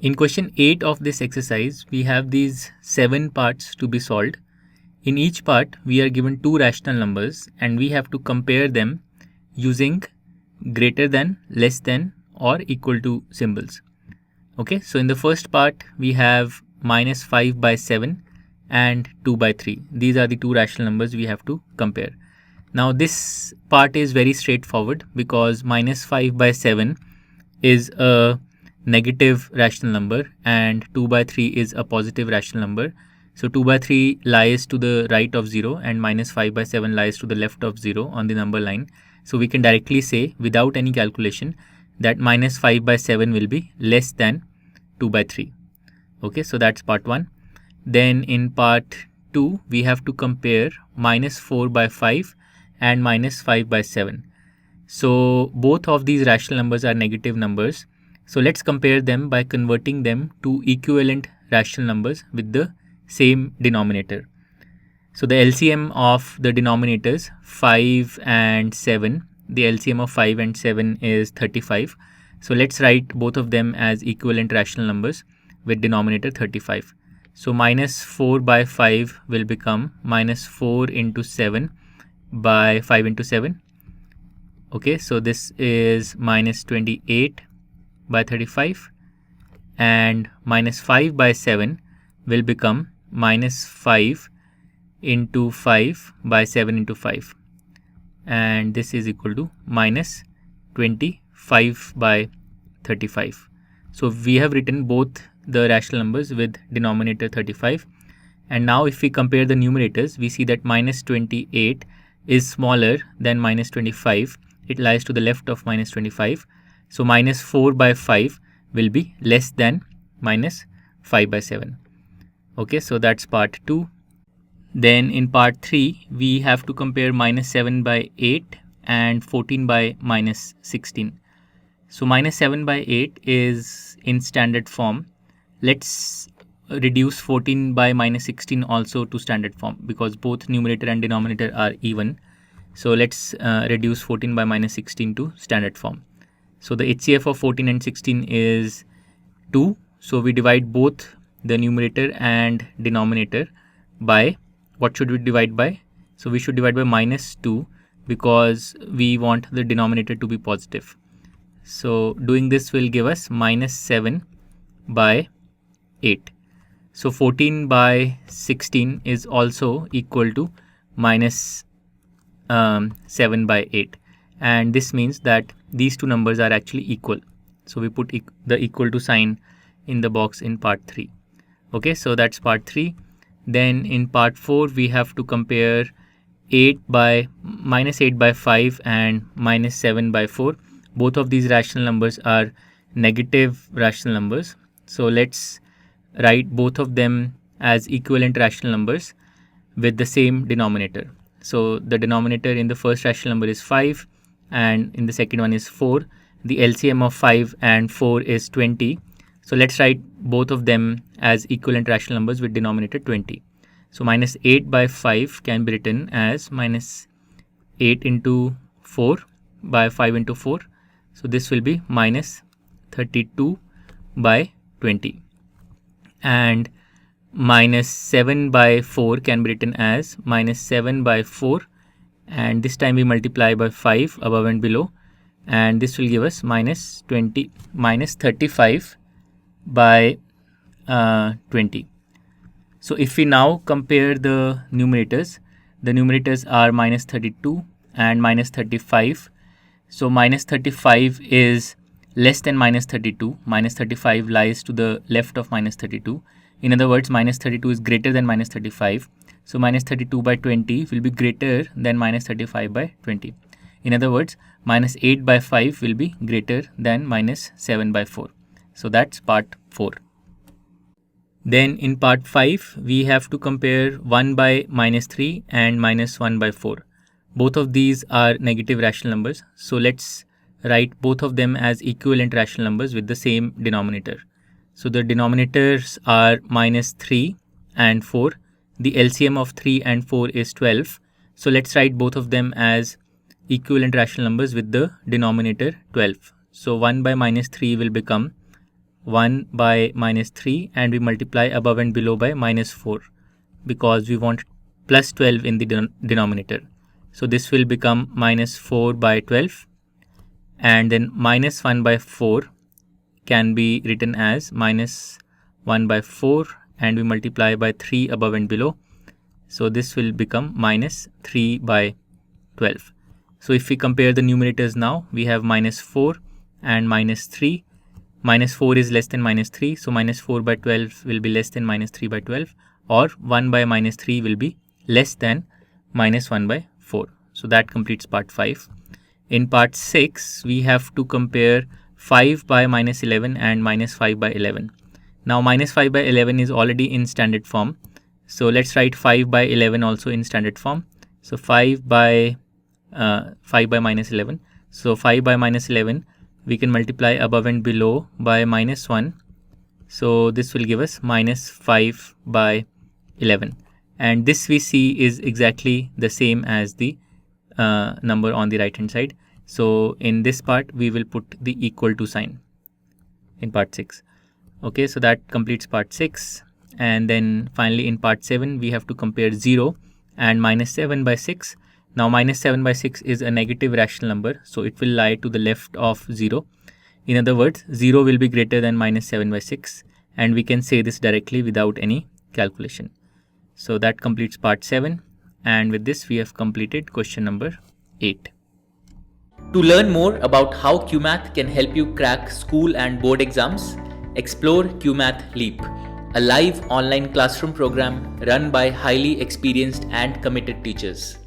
In question 8 of this exercise, we have these 7 parts to be solved. In each part, we are given 2 rational numbers and we have to compare them using greater than, less than or equal to symbols. Okay, so in the first part, we have minus 5 by 7 and 2 by 3. These are the 2 rational numbers we have to compare. Now this part is very straightforward because minus 5 by 7 is a negative rational number and 2 by 3 is a positive rational number. So 2 by 3 lies to the right of 0 and minus 5 by 7 lies to the left of 0 on the number line. So we can directly say without any calculation that minus 5 by 7 will be less than 2 by 3. Okay, so that's part 1. Then in part 2, we have to compare minus 4 by 5 and minus 5 by 7. So both of these rational numbers are negative numbers. So let's compare them by converting them to equivalent rational numbers with the same denominator. So the LCM of the denominators 5 and 7, the LCM of 5 and 7 is 35. So let's write both of them as equivalent rational numbers with denominator 35. So minus 4 by 5 will become minus 4 into 7 by 5 into 7. Okay, so this is minus 28 by 35 and minus 5 by 7 will become minus 5 into 5 by 7 into 5 and this is equal to minus 25 by 35. So we have written both the rational numbers with denominator 35 and now if we compare the numerators we see that minus 28 is smaller than minus 25. It lies to the left of minus 25. So minus 4 by 5 will be less than minus 5 by 7. Okay, so that's part 2. Then in part 3, we have to compare minus 7 by 8 and 14 by minus 16. So minus 7 by 8 is in standard form. Let's reduce 14 by minus 16 also to standard form because both numerator and denominator are even. So let's reduce 14 by minus 16 to standard form. So the HCF of 14 and 16 is 2. So we divide both the numerator and denominator by, what should we divide by? So we should divide by minus 2 because we want the denominator to be positive. So doing this will give us minus 7 by 8. So 14 by 16 is also equal to minus 7 by 8. And this means that these two numbers are actually equal. So we put the equal to sign in the box in part 3. Okay, so that's part 3. Then in part 4, we have to compare minus 8 by 5 and minus 7 by 4. Both of these rational numbers are negative rational numbers. So let's write both of them as equivalent rational numbers with the same denominator. So the denominator in the first rational number is 5 and in the second one is 4. The LCM of 5 and 4 is 20. So let's write both of them as equivalent rational numbers with denominator 20. So minus 8 by 5 can be written as minus 8 into 4 by 5 into 4. So this will be minus 32 by 20. And minus 7 by 4 can be written as minus 7 by 4 and this time we multiply by 5 above and below and this will give us minus 35 by 20. So if we now compare the numerators are minus 32 and minus 35. So minus 35 is less than minus 32. Minus 35 lies to the left of minus 32. In other words, minus 32 is greater than minus 35. So minus 32 by 20 will be greater than minus 35 by 20. In other words, minus 8 by 5 will be greater than minus 7 by 4. So that's part 4. Then in part 5, we have to compare 1 by minus 3 and minus 1 by 4. Both of these are negative rational numbers. So let's write both of them as equivalent rational numbers with the same denominator. So the denominators are minus 3 and 4. The LCM of 3 and 4 is 12. So let's write both of them as equivalent rational numbers with the denominator 12. So 1 by minus 3 will become 1 by minus 3 and we multiply above and below by minus 4 because we want plus 12 in the denominator. So this will become minus 4 by 12, and then minus 1 by 4 can be written as minus 1 by 4 and we multiply by 3 above and below. So this will become minus 3 by 12. So if we compare the numerators now, we have minus 4 and minus 3. Minus 4 is less than minus 3, so minus 4 by 12 will be less than minus 3 by 12, or 1 by minus 3 will be less than minus 1 by 4. So that completes part 5. In part 6, we have to compare 5 by minus 11 and minus 5 by 11. Now minus 5 by 11 is already in standard form. So let's write 5 by 11 also in standard form. So 5 by minus 11. So 5 by minus 11, we can multiply above and below by minus 1. So this will give us minus 5 by 11. And this we see is exactly the same as the number on the right hand side. So in this part, we will put the equal to sign in part 6. Okay, so that completes part 6. And then finally in part 7, we have to compare 0 and minus 7 by 6. Now minus 7 by 6 is a negative rational number, so it will lie to the left of 0. In other words, 0 will be greater than minus 7 by 6, and we can say this directly without any calculation. So that completes part 7, and with this we have completed question number 8. To learn more about how QMath can help you crack school and board exams, explore QMath Leap, a live online classroom program run by highly experienced and committed teachers.